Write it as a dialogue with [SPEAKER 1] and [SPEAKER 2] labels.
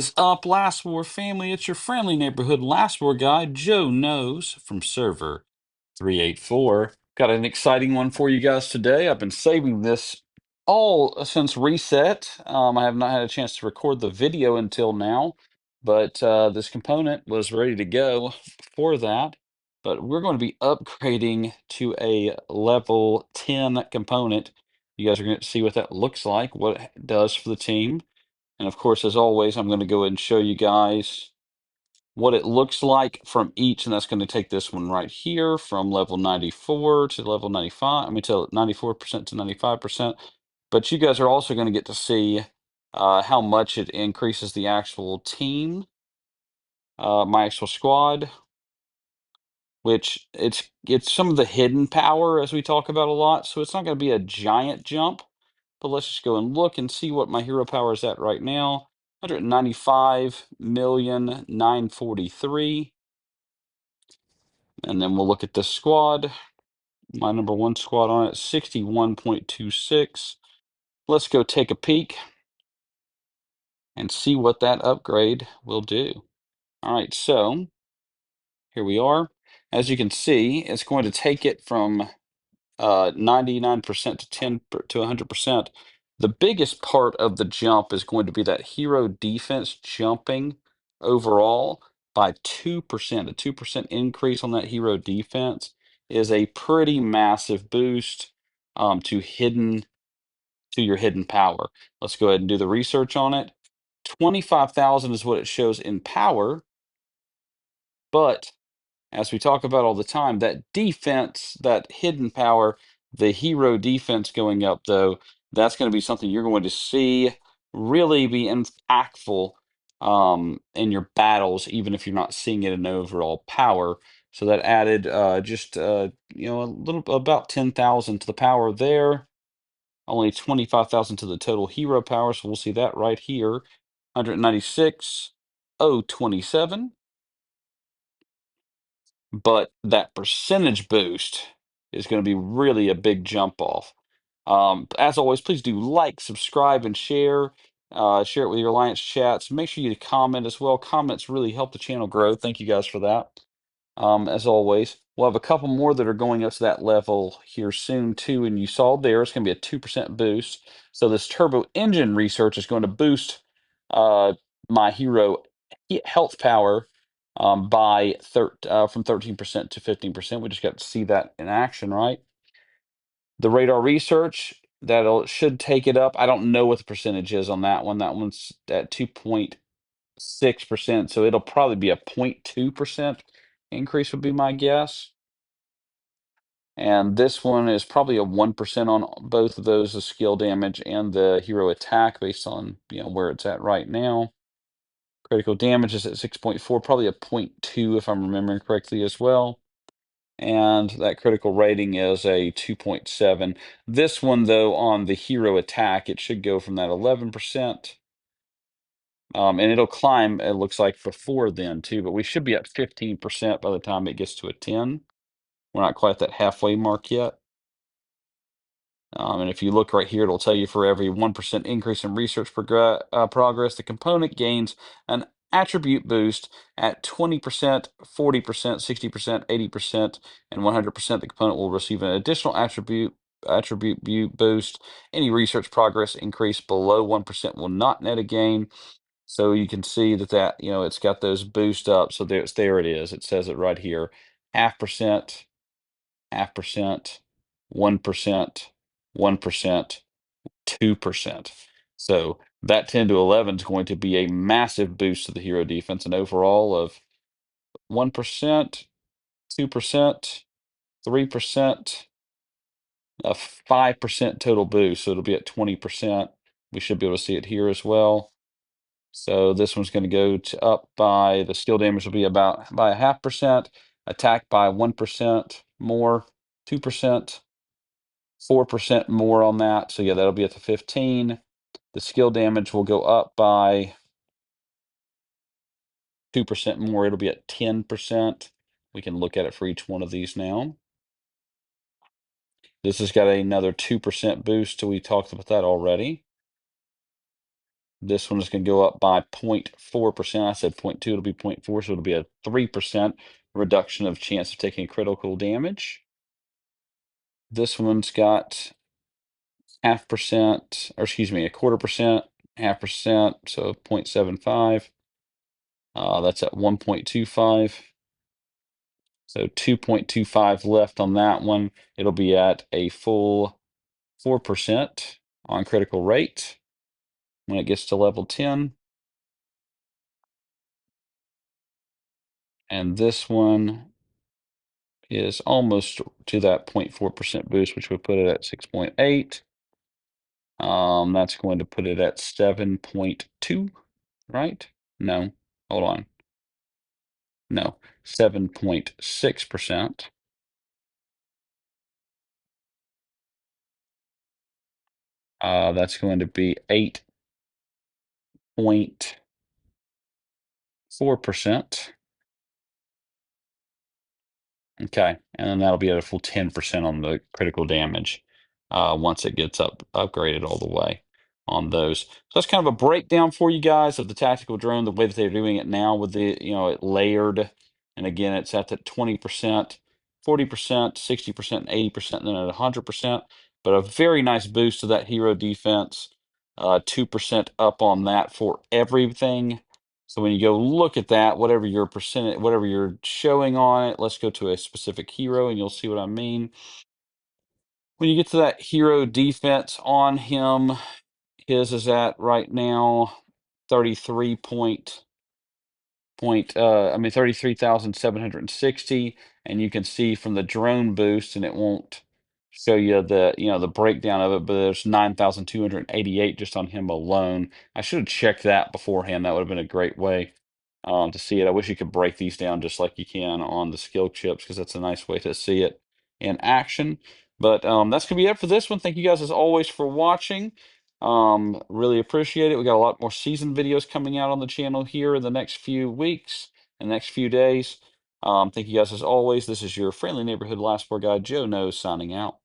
[SPEAKER 1] Is up, Last War family? It's your friendly neighborhood Last War guy, Joe Knows from server 384. Got an exciting one for you guys today. I've been saving this all since reset. I have not had a chance to record the video until now, but this component was ready to go before that. But we're going to be upgrading to a level 10 component. You guys are going to see what that looks like, what it does for the team. And of course, as always, I'm going to go ahead and show you guys what it looks like from each. And that's going to take this one right here from level 94 to level 95. I mean, to 94% to 95%. But you guys are also going to get to see how much it increases the actual team, my actual squad, which it's some of the hidden power as we talk about a lot. So it's not going to be a giant jump. But let's just go and look and see what my hero power is at right now. 195,943,000. And then we'll look at the squad. My number one squad on it, 61.26. Let's go take a peek and see what that upgrade will do. All right, so here we are. As you can see, it's going to take it from 99% to 100%. The biggest part of the jump is going to be that hero defense jumping overall by 2%. A 2% increase on that hero defense is a pretty massive boost to your hidden power. Let's go ahead and do the research on it. 25,000 is what it shows in power, but as we talk about all the time, that defense, that hidden power, the hero defense going up, though, that's going to be something you're going to see really be impactful in your battles, even if you're not seeing it in overall power. So that added just a little about 10,000 to the power there. Only 25,000 to the total hero power, so we'll see that right here. 196,027. But that percentage boost is going to be really a big jump off. As always, please do like, subscribe, and share. Share it with your alliance chats. Make sure you comment as well. Comments really help the channel grow. Thank you guys for that. As always, we'll have a couple more that are going up to that level here soon too. And you saw there, it's going to be a 2% boost. So this turbo engine research is going to boost uh, my hero health power from 13% to 15%. We just got to see that in action, right? The radar research should take it up. I don't know what the percentage is on that one. That one's at 2.6%, so it'll probably be a 0.2% increase would be my guess. And this one is probably a 1% on both of those, the skill damage and the hero attack, based on where it's at right now. Critical damage is at 6.4, probably a 0.2 if I'm remembering correctly as well. And that critical rating is a 2.7. This one, though, on the hero attack, it should go from that 11%. And it'll climb, it looks like, before then, too. But we should be at 15% by the time it gets to a 10. We're not quite at that halfway mark yet. And if you look right here, it'll tell you for every 1% increase in research progress, the component gains an attribute boost at 20%, 40%, 60%, 80%, and 100%. The component will receive an additional attribute boost. Any research progress increase below 1% will not net a gain. So you can see that it's got those boost up. So there it is. It says it right here. 0.5%, 1%, 1%, 2%. So that 10 to 11 is going to be a massive boost to the hero defense, an overall of 1%, 2%, 3%, a 5% total boost. So it'll be at 20%. We should be able to see it here as well. So this one's going to go up by the skill damage will be about by a 0.5%, attack by 1% more, 2%. 4% more on that. So yeah, that'll be at the 15. The skill damage will go up by 2% more. It'll be at 10%. We can look at it for each one of these now. This has got another 2% boost, so we talked about that already. This one is going to go up by 0.4%. I said 0.2, it'll be 0.4, so it'll be a 3% reduction of chance of taking critical damage. This one's got half percent, or excuse me, a quarter percent, half percent, so 0.75. That's at 1.25. So 2.25 left on that one. It'll be at a full 4% on critical rate when it gets to level 10. And this one is almost to that 0.4% boost, which would put it at 6.8. That's going to put it at 7.2, right? No, hold on. No, 7.6%. That's going to be 8.4%. Okay, and then that'll be at a full 10% on the critical damage once it gets upgraded all the way on those. So that's kind of a breakdown for you guys of the tactical drone, the way that they're doing it now with the, it layered. And again, it's at the 20%, 40%, 60%, and 80%, and then at 100%. But a very nice boost to that hero defense. 2% up on that for everything. So when you go look at that, whatever your percentage, whatever you're showing on it, let's go to a specific hero and you'll see what I mean. When you get to that hero defense on him, his is at right now 33 I mean 33,760, and you can see from the drone boost, and it won't show you the the breakdown of it, but there's 9,288 just on him alone. I should have checked that beforehand. That would have been a great way to see it. I wish you could break these down just like you can on the skill chips, because that's a nice way to see it in action. But that's gonna be it for this one. Thank you guys as always for watching. Really appreciate it. We got a lot more season videos coming out on the channel here in the next few weeks and next few days. Thank you guys as always. This is your friendly neighborhood last word guy, Joe Knows, signing out.